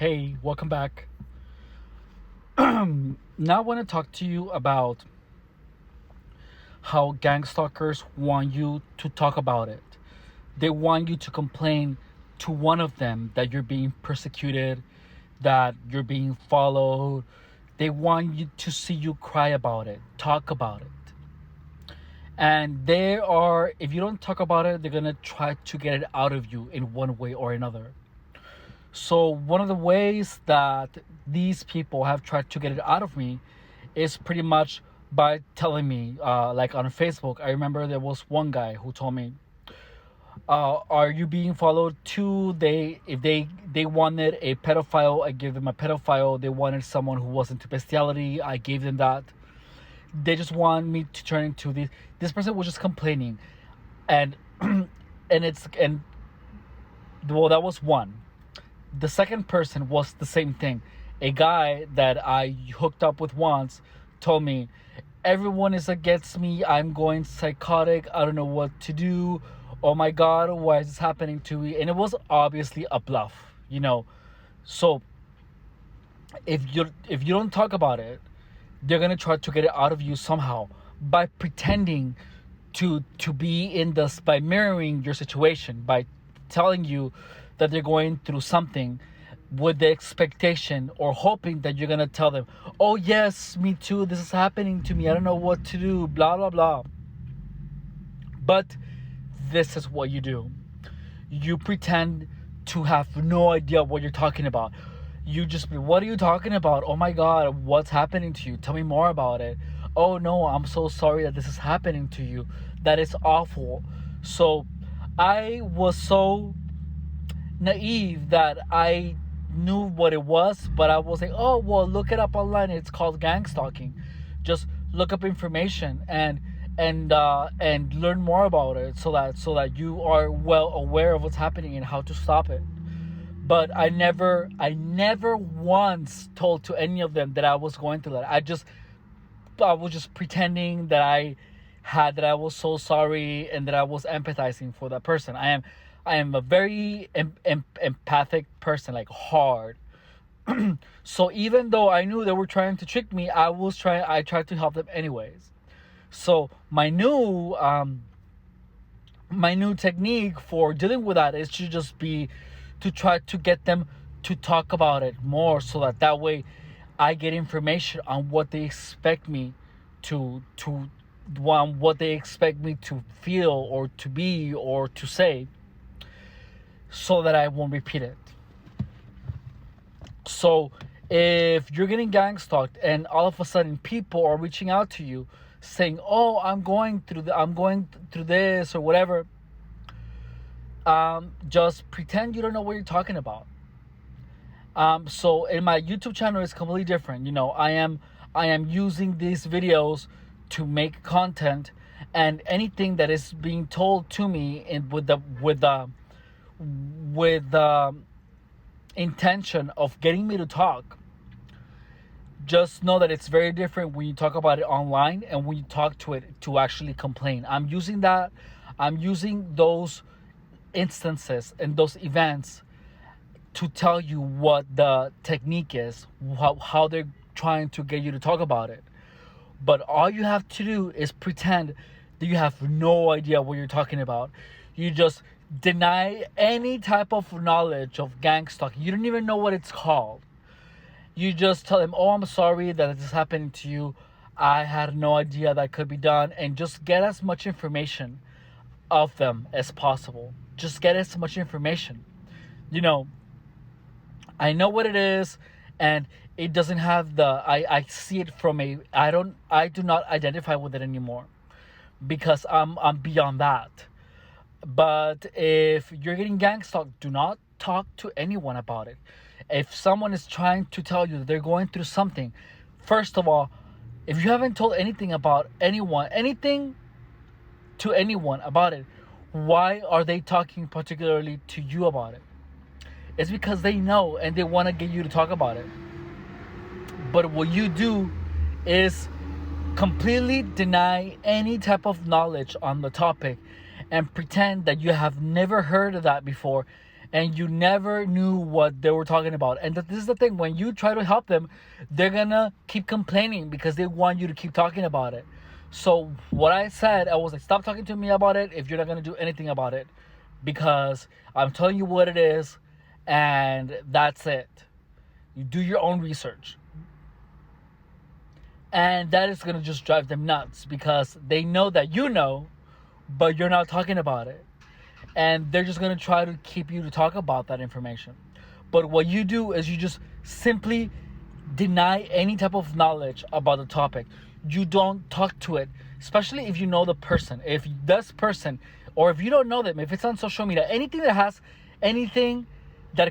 Hey, welcome back. Now I want to talk to you about how gangstalkers want you to talk about it. They want you to complain to one of them that you're being persecuted, that you're being followed. They want you to see you cry about it, talk about it. And if you don't talk about it, they're going to try to get it out of you in one way or another. So one of the ways that these people have tried to get it out of me is pretty much by telling me, like on Facebook. I remember there was one guy who told me, "Are you being followed too?" If they wanted a pedophile, I gave them a pedophile. They wanted someone who was into bestiality, I gave them that. They just want me to turn into this. This person was just complaining, and well, that was one. The second person was the same thing. A guy that I hooked up with once told me, "Everyone is against me. I'm going psychotic. I don't know what to do. Oh my God, why is this happening to me?" And it was obviously a bluff, So if you don't talk about it, they're gonna try to get it out of you somehow by pretending to be in this, by mirroring your situation, by telling you that they're going through something with the expectation or hoping that you're going to tell them, "Oh yes, me too, this is happening to me, I don't know what to do, blah blah blah." But this is what you do. You pretend to have no idea what you're talking about. You just be, "What are you talking about? Oh my God, what's happening to you? Tell me more about it." "Oh no, I'm so sorry that this is happening to you. That is awful." So I was so naive that I knew what it was, but I was like, "Oh well, look it up online. It's called gangstalking. Just look up information and learn more about it, so that you are well aware of what's happening and how to stop it." But I never once told to any of them that I was going through that. I was just pretending that I was so sorry and that I was empathizing for that person. I am a very empathic person, like hard. So even though I knew they were trying to trick me, I tried to help them anyways. So my new technique for dealing with that is to try to get them to talk about it more, so that way I get information on what they expect me what they expect me to feel or to be or to say, so that I won't repeat it. So if you're getting gang stalked and all of a sudden people are reaching out to you saying, "Oh, I'm going through this," or whatever, just pretend you don't know what you're talking about. So in my YouTube channel, it's completely different. I am using these videos to make content, and anything that is being told to me with the intention of getting me to talk, just know that it's very different when you talk about it online and when you talk to it to actually complain. I'm using those instances and those events to tell you what the technique is, how they're trying to get you to talk about it. But all you have to do is pretend that you have no idea what you're talking about. You just deny any type of knowledge of gang stalking. You don't even know what it's called. You just tell them, "Oh, I'm sorry that this is happening to you. I had no idea that could be done." And just get as much information of them as possible. Just get as much information. I know what it is, and it doesn't have I see it from I do not identify with it anymore, because I'm beyond that. But if you're getting gang stalked, do not talk to anyone about it. If someone is trying to tell you that they're going through something, first of all, if you haven't told anything to anyone about it, why are they talking particularly to you about it? It's because they know and they want to get you to talk about it. But what you do is completely deny any type of knowledge on the topic and pretend that you have never heard of that before, and you never knew what they were talking about. And this is the thing, when you try to help them, they're gonna keep complaining because they want you to keep talking about it. So what I said, I was like, stop talking to me about it if you're not gonna do anything about it, because I'm telling you what it is, and that's it. You do your own research. And that is going to just drive them nuts because they know that you know, but you're not talking about it. And they're just going to try to keep you to talk about that information. But what you do is you just simply deny any type of knowledge about the topic. You don't talk to it, especially if you know the person. If this person, or if you don't know them, if it's on social media, anything that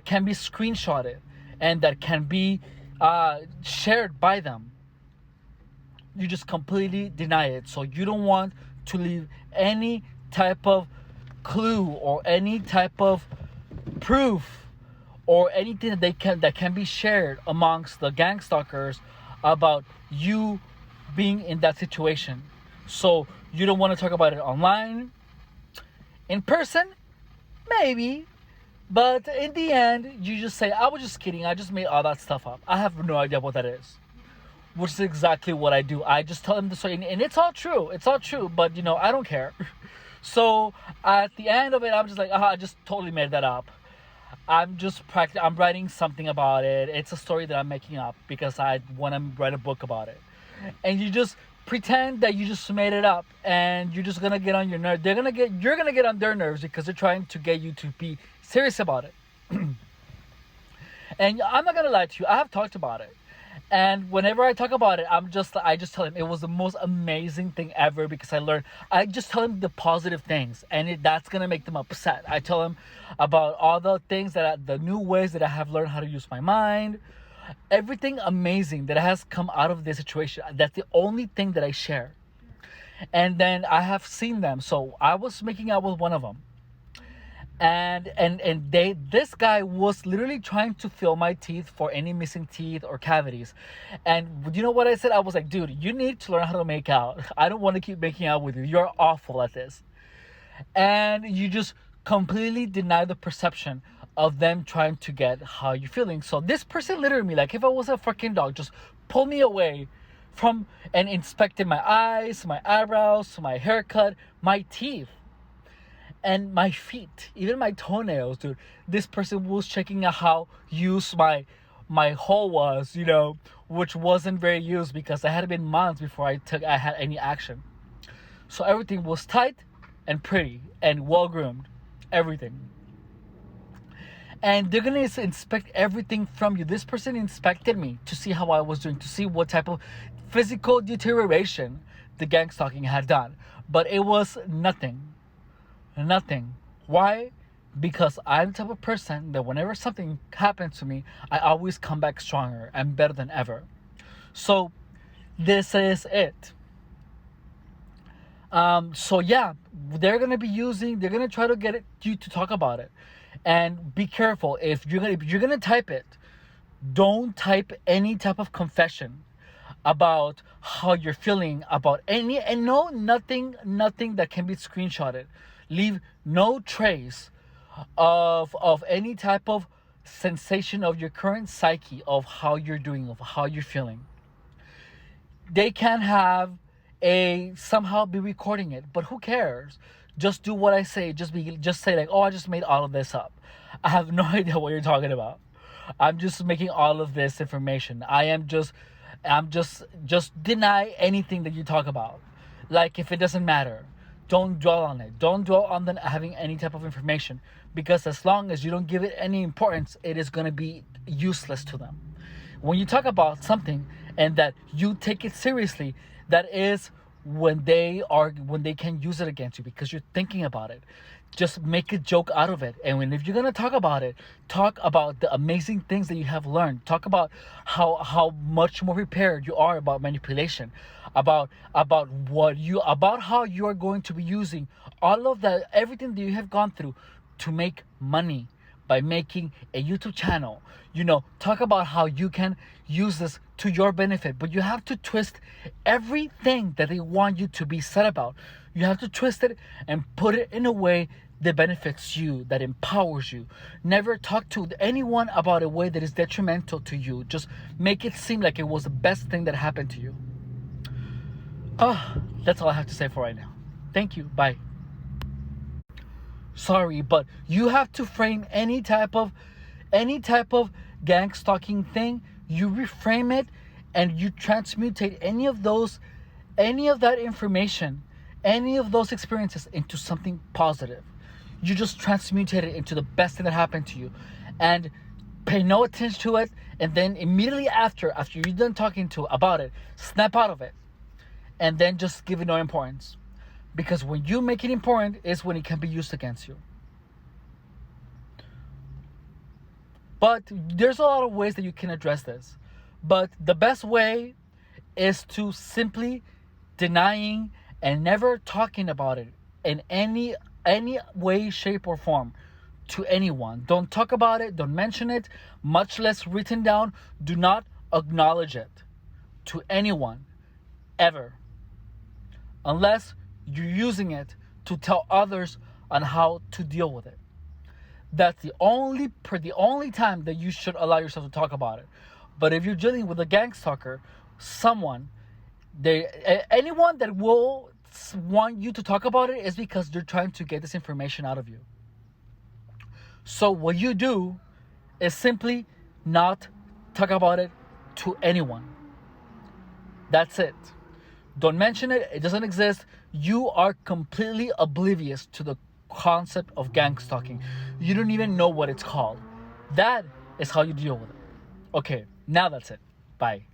can be screenshotted and that can be shared by them, you just completely deny it. So you don't want to leave any type of clue or any type of proof or anything that can be shared amongst the gangstalkers about you being in that situation. So you don't want to talk about it online. In person, maybe. But in the end, you just say, I was just kidding. I just made all that stuff up. I have no idea what that is. Which is exactly what I do. I just tell them the story. And it's all true. It's all true. But, I don't care. So at the end of it, I'm just like, I just totally made that up. I'm writing something about it. It's a story that I'm making up because I want to write a book about it. And you just pretend that you just made it up, and you're just gonna get on your nerves. You're gonna get on their nerves because they're trying to get you to be serious about it. And I'm not gonna lie to you, I have talked about it. And whenever I talk about it, I just tell him it was the most amazing thing ever because I just tell him the positive things, and that's gonna make them upset. I tell him about all the things the new ways that I have learned how to use my mind, everything amazing that has come out of this situation. That's the only thing that I share. And then I have seen them. So I was making out with one of them. And this guy was literally trying to fill my teeth for any missing teeth or cavities. And you know what I said? I was like, dude, you need to learn how to make out. I don't want to keep making out with you. You're awful at this. And you just completely deny the perception of them trying to get how you're feeling. So this person literally, like if I was a fucking dog, just pulled me away from and inspected my eyes, my eyebrows, my haircut, my teeth, and my feet, even my toenails, dude. This person was checking out how used my hole was, which wasn't very used because it had been months before I had any action. So everything was tight and pretty and well groomed, everything. And they're gonna inspect everything from you. This person inspected me to see how I was doing, to see what type of physical deterioration the gangstalking had done. But it was nothing. Why? Because I'm the type of person that whenever something happens to me, I always come back stronger and better than ever. So this is it. So yeah, they're gonna try to get you to talk about it. And be careful, if you're gonna type it, don't type any type of confession about how you're feeling about nothing that can be screenshotted. Leave no trace of any type of sensation of your current psyche, of how you're doing, of how you're feeling. They can have somehow be recording it, but who cares? Just do what I say. Just say like, oh, I just made all of this up. I have no idea what you're talking about. I'm just making all of this information. I'm just deny anything that you talk about. Like if it doesn't matter, don't dwell on it. Don't dwell on them having any type of information, because as long as you don't give it any importance, it is going to be useless to them. When you talk about something and that you take it seriously, that is when they can use it against you because you're thinking about it. Just make a joke out of it. And if you're going to talk about it, talk about the amazing things that you have learned. Talk about how much more prepared you are about manipulation, about how you are going to be using all of that, everything that you have gone through to make money by making a YouTube channel. Talk about how you can use this to your benefit, but you have to twist everything that they want you to be said about. You have to twist it and put it in a way that benefits you, that empowers you. Never talk to anyone about a way that is detrimental to you. Just make it seem like it was the best thing that happened to you. That's all I have to say for right now. Thank you. Bye. Sorry, but you have to frame any type of gang stalking thing. You reframe it and you transmutate any of that information, any of those experiences into something positive. You just transmutate it into the best thing that happened to you, and pay no attention to it. And then immediately after you're done talking about it, snap out of it, and then just give it no importance. Because when you make it important is when it can be used against you. But there's a lot of ways that you can address this. But the best way is to simply denying and never talking about it in any way, shape, or form to anyone. Don't talk about it. Don't mention it. Much less written down. Do not acknowledge it to anyone ever, unless you're using it to tell others on how to deal with it. That's the only time that you should allow yourself to talk about it. But if you're dealing with a gangstalker, anyone that will want you to talk about it is because they're trying to get this information out of you. So what you do is simply not talk about it to anyone. That's it. Don't mention it. It doesn't exist. You are completely oblivious to the concept of gang stalking. You don't even know what it's called. That is how you deal with it. Okay, now that's it. Bye.